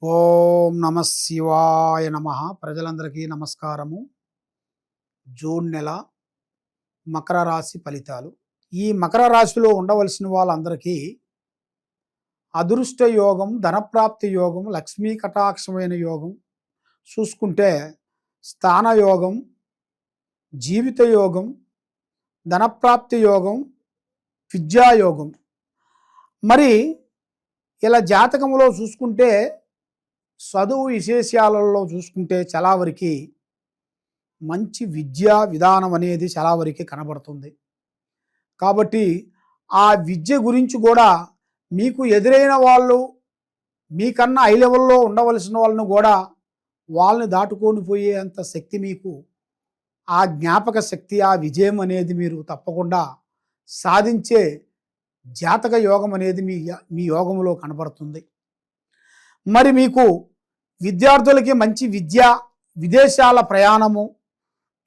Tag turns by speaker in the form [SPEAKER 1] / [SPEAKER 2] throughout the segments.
[SPEAKER 1] ఓం నమ శివాయ నమ. ప్రజలందరికీ నమస్కారము. జూన్ నెల మకర రాశి ఫలితాలు. ఈ మకర రాశిలో ఉండవలసిన వాళ్ళందరికీ అదృష్ట యోగం, ధనప్రాప్తి యోగం, లక్ష్మీ కటాక్షమైన యోగం చూసుకుంటే స్థాన యోగం, జీవిత యోగం, ధనప్రాప్తి యోగం, విద్యాయోగం. మరి ఇలా జాతకంలో చూసుకుంటే చదువు విశేషాలలో చూసుకుంటే చాలా వరకు మంచి విద్యా విధానం అనేది చాలా వరకు కనబడుతుంది. కాబట్టి ఆ విద్య గురించి కూడా మీకు ఎదురైన వాళ్ళు మీకన్నా హై లెవెల్లో ఉండవలసిన వాళ్ళను కూడా వాళ్ళని దాటుకొని పోయేంత శక్తి మీకు, ఆ జ్ఞాపక శక్తి, ఆ విజయం అనేది మీరు తప్పకుండా సాధించే జాతక యోగం అనేది మీ యోగంలో కనబడుతుంది. మరి మీకు విద్యార్థులకి మంచి విద్య, విదేశాల ప్రయాణము,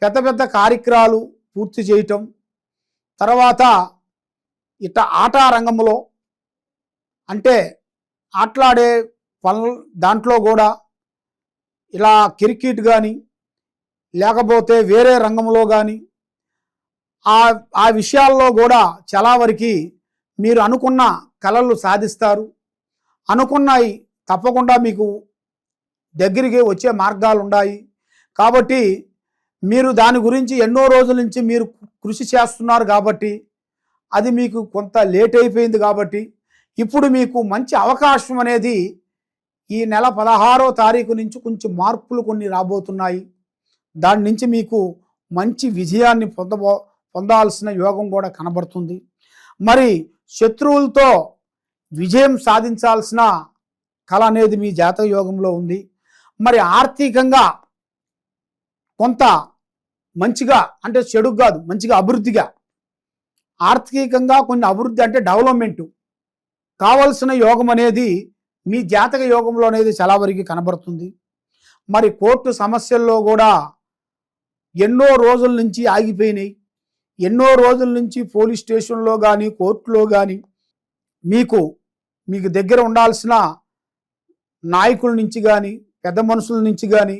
[SPEAKER 1] పెద్ద పెద్ద కార్యక్రమాలు పూర్తి చేయటం, తర్వాత ఆట రంగంలో అంటే ఆటలాడే పనులు దాంట్లో కూడా ఇలా క్రికెట్ కానీ లేకపోతే వేరే రంగంలో కానీ ఆ విషయాల్లో కూడా చాలా వరకు మీరు అనుకున్న కలలు సాధిస్తారు. అనుకున్నాయి తప్పకుండా మీకు దగ్గరికి వచ్చే మార్గాలు ఉన్నాయి. కాబట్టి మీరు దాని గురించి ఎన్నో రోజుల నుంచి మీరు కృషి చేస్తున్నారు కాబట్టి అది మీకు కొంత లేట్ అయిపోయింది. కాబట్టి ఇప్పుడు మీకు మంచి అవకాశం అనేది ఈ నెల 16వ తారీఖు నుంచి కొంచెం మార్పులు కొన్ని రాబోతున్నాయి. దాని నుంచి మీకు మంచి విజయాన్ని పొందాల్సిన యోగం కూడా కనబడుతుంది. మరి శత్రువులతో విజయం సాధించాల్సిన కళ అనేది మీ జాతక యోగంలో ఉంది. మరి ఆర్థికంగా కొంత మంచిగా, అంటే చెడు కాదు, మంచిగా అభివృద్ధిగా, ఆర్థికంగా కొన్ని అభివృద్ధి అంటే డెవలప్మెంటు కావలసిన యోగం అనేది మీ జాతక యోగంలో అనేది చాలా వరకు కనబడుతుంది. మరి కోర్టు సమస్యల్లో కూడా ఎన్నో రోజుల నుంచి ఆగిపోయినాయి. ఎన్నో రోజుల నుంచి పోలీస్ స్టేషన్లో కానీ కోర్టులో కానీ మీకు దగ్గర ఉండాల్సిన నాయకుల నుంచి కానీ పెద్ద మనుషుల నుంచి కానీ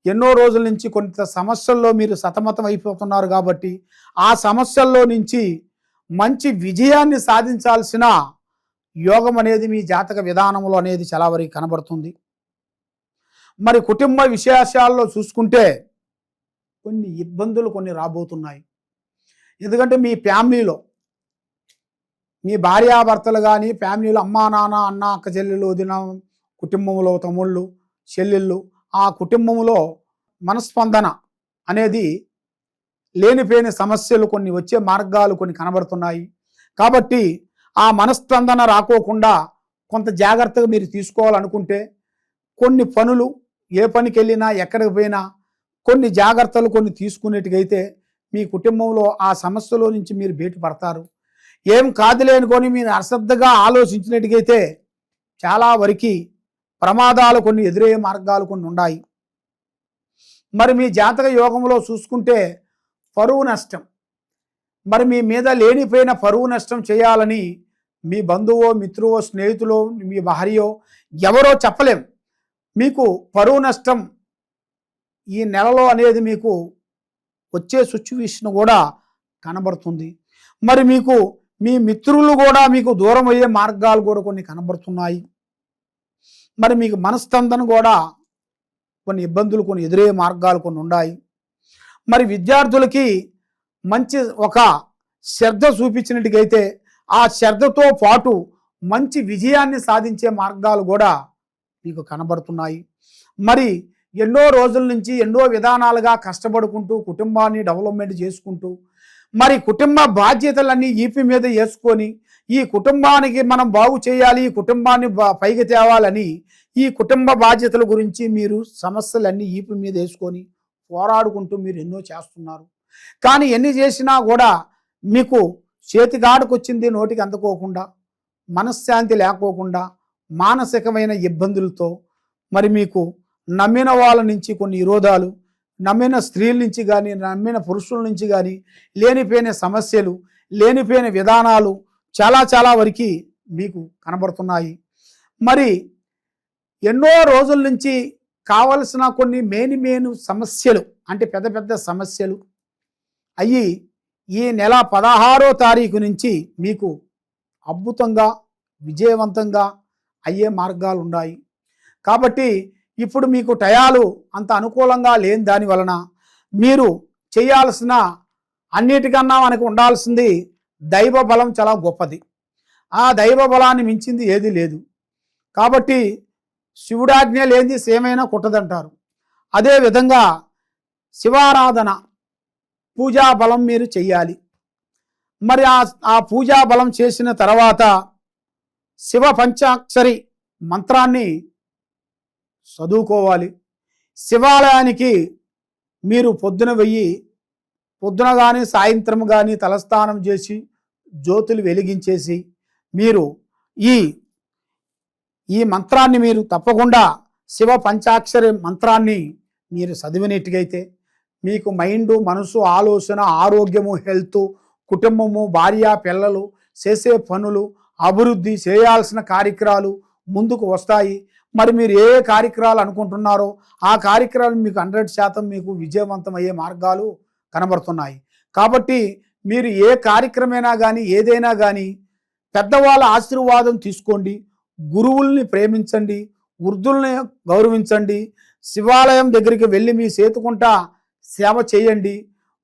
[SPEAKER 1] ఎన్నో రోజుల నుంచి కొంత సమస్యల్లో మీరు సతమతం అయిపోతున్నారు. కాబట్టి ఆ సమస్యల్లో నుంచి మంచి విజయాన్ని సాధించాల్సిన యోగం అనేది మీ జాతక విధానంలో అనేది చాలా వరకు కనబడుతుంది. మరి కుటుంబ విశేషాల్లో చూసుకుంటే కొన్ని ఇబ్బందులు కొన్ని రాబోతున్నాయి. ఎందుకంటే మీ ఫ్యామిలీలో మీ భార్యాభర్తలు కానీ ఫ్యామిలీలో అమ్మా నాన్న, అన్న అక్క చెల్లెలు, వదిన, కుటుంబంలో తమ్ముళ్ళు చెల్లెళ్ళు, ఆ కుటుంబంలో మనస్పందన అనేది లేనిపోయిన సమస్యలు కొన్ని వచ్చే మార్గాలు కొన్ని కనబడుతున్నాయి. కాబట్టి ఆ మనస్పందన రాకోకుండా కొంత జాగ్రత్తగా మీరు తీసుకోవాలనుకుంటే కొన్ని పనులు, ఏ పనికి వెళ్ళినా ఎక్కడికి పోయినా కొన్ని జాగ్రత్తలు కొన్ని తీసుకునేట్టుగైతే మీ కుటుంబంలో ఆ సమస్యలో నుంచి మీరు బయటపడతారు. ఏం కాదులే అనుకొని మీరు అశ్రద్ధగా ఆలోచించినట్టుగైతే చాలా వరకు ప్రమాదాలు కొన్ని ఎదురయ్యే మార్గాలు కొన్ని ఉన్నాయి. మరి మీ జాతక యోగంలో చూసుకుంటే పరువు నష్టం, మరి మీ మీద లేనిపోయిన పరువు నష్టం చేయాలని మీ బంధువో, మిత్రువో, స్నేహితులో, మీ భార్యో ఎవరో చెప్పలేం. మీకు పరువు నష్టం ఈ నెలలో అనేది మీకు వచ్చే సిచ్యువేషన్ కూడా కనబడుతుంది. మరి మీకు మీ మిత్రులు కూడా మీకు దూరం అయ్యే మార్గాలు కూడా కొన్ని కనబడుతున్నాయి. మరి మీకు మనస్తందన కూడా కొన్ని ఇబ్బందులు కొన్ని ఎదురయ్యే మార్గాలు కొన్ని ఉన్నాయి. మరి విద్యార్థులకి మంచి ఒక శ్రద్ధ చూపించినట్టుగైతే ఆ శ్రద్ధతో పాటు మంచి విజయాన్ని సాధించే మార్గాలు కూడా మీకు కనబడుతున్నాయి. మరి ఎన్నో రోజుల నుంచి ఎన్నో విధానాలుగా కష్టపడుకుంటూ కుటుంబాన్ని డెవలప్మెంట్ చేసుకుంటూ మరి కుటుంబ బాధ్యతలన్నీ ఈపి మీద వేసుకొని ఈ కుటుంబానికి మనం బాగు చేయాలి, ఈ కుటుంబాన్ని పైకి తేవాలని ఈ కుటుంబ బాధ్యతల గురించి మీరు సమస్యలన్నీ ఈపి మీద వేసుకొని పోరాడుకుంటూ మీరు ఎన్నో చేస్తున్నారు. కానీ ఎన్ని చేసినా కూడా మీకు చేతిగాడుకు వచ్చింది నోటికి అందుకోకుండా, మనశ్శాంతి లేకోకుండా, మానసికమైన ఇబ్బందులతో మరి మీకు నమ్మిన వాళ్ళ నుంచి కొన్ని విరోధాలు, నమ్మిన స్త్రీల నుంచి కానీ నమ్మిన పురుషుల నుంచి కానీ లేనిపోయిన సమస్యలు, లేనిపోయిన విధానాలు చాలా వరకు మీకు కనబడుతున్నాయి. మరి ఎన్నో రోజుల నుంచి కావలసిన కొన్ని మేను సమస్యలు, అంటే పెద్ద పెద్ద సమస్యలు అయ్యి ఈ నెల 16వ తారీఖు నుంచి మీకు అద్భుతంగా విజయవంతంగా అయ్యే మార్గాలు ఉన్నాయి. కాబట్టి ఇప్పుడు మీకు టయాలు అంత అనుకూలంగా లేని దాని వలన మీరు చేయాల్సిన అన్నిటికన్నా మనకు ఉండాల్సింది దైవ బలం చాలా గొప్పది. ఆ దైవ బలాన్ని మించింది ఏది లేదు. కాబట్టి శివుడాజ్ఞ లేనిది సేమైనా కుట్టదంటారు. అదేవిధంగా శివారాధన పూజా బలం మీరు చెయ్యాలి. మరి ఆ పూజా బలం చేసిన తర్వాత శివ పంచాక్షరి మంత్రాన్ని చదువుకోవాలి. శివాలయానికి మీరు పొద్దున కానీ సాయంత్రం కానీ తలస్నానం చేసి జ్యోతులు వెలిగించేసి మీరు ఈ మంత్రాన్ని మీరు తప్పకుండా శివ పంచాక్షరి మంత్రాన్ని మీరు చదివినట్టుగైతే మీకు మైండు, మనసు, ఆలోచన, ఆరోగ్యము, హెల్త్, కుటుంబము, భార్య, పిల్లలు, చేసే పనులు, అభివృద్ధి, చేయాల్సిన కార్యక్రమాలు ముందుకు వస్తాయి. మరి మీరు ఏ కార్యక్రమాలు అనుకుంటున్నారో ఆ కార్యక్రమాలు మీకు 100% మీకు విజయవంతం అయ్యే మార్గాలు కనబడుతున్నాయి. కాబట్టి మీరు ఏ కార్యక్రమైనా కానీ ఏదైనా కానీ పెద్దవాళ్ళ ఆశీర్వాదం తీసుకోండి. గురువుల్ని ప్రేమించండి, వృద్ధుల్ని గౌరవించండి. శివాలయం దగ్గరికి వెళ్ళి మీ సేతుకుంటా సేవ చేయండి.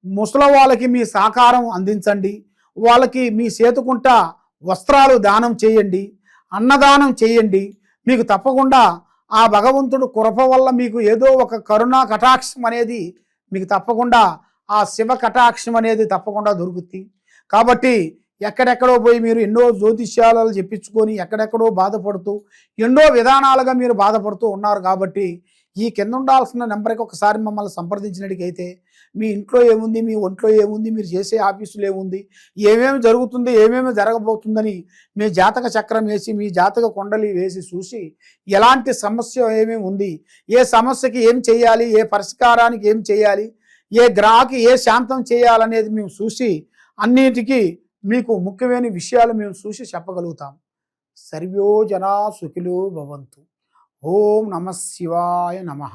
[SPEAKER 1] ముసలి వాళ్ళకి మీ సహకారం అందించండి. వాళ్ళకి మీ సేతుకుంటా వస్త్రాలు దానం చేయండి, అన్నదానం చేయండి. మీకు తప్పకుండా ఆ భగవంతుడు కృప వల్ల మీకు ఏదో ఒక కరుణా కటాక్షం అనేది మీకు తప్పకుండా ఆ శివ కటాక్షం అనేది తప్పకుండా దొరుకుతుంది. కాబట్టి ఎక్కడెక్కడో పోయి మీరు ఎన్నో జ్యోతిష్యాలు చెప్పించుకొని ఎక్కడెక్కడో బాధపడుతూ ఎన్నో విధానాలుగా మీరు బాధపడుతూ ఉన్నారు. కాబట్టి ఈ కింద ఉండాల్సిన నెంబర్కి ఒకసారి మమ్మల్ని సంప్రదించినట్టుకైతే మీ ఇంట్లో ఏముంది, మీ ఒంట్లో ఏముంది, మీరు చేసే ఆఫీసులో ఏముంది, ఏమేమి జరుగుతుంది, ఏమేమి జరగబోతుందని మీ జాతక చక్రం వేసి మీ జాతక కుండలి వేసి చూసి ఎలాంటి సమస్య ఏమేమి ఉంది, ఏ సమస్యకి ఏం చేయాలి, ఏ పరిష్కారానికి ఏం చేయాలి, ఏ గ్రహకి ఏ శాంతం చేయాలనేది మేము చూసి అన్నిటికీ మీకు ముఖ్యమైన విషయాలు మేము చూసి చెప్పగలుగుతాం. సర్వో జనా సుఖినో భవంతు. ఓం నమః శివాయ నమః.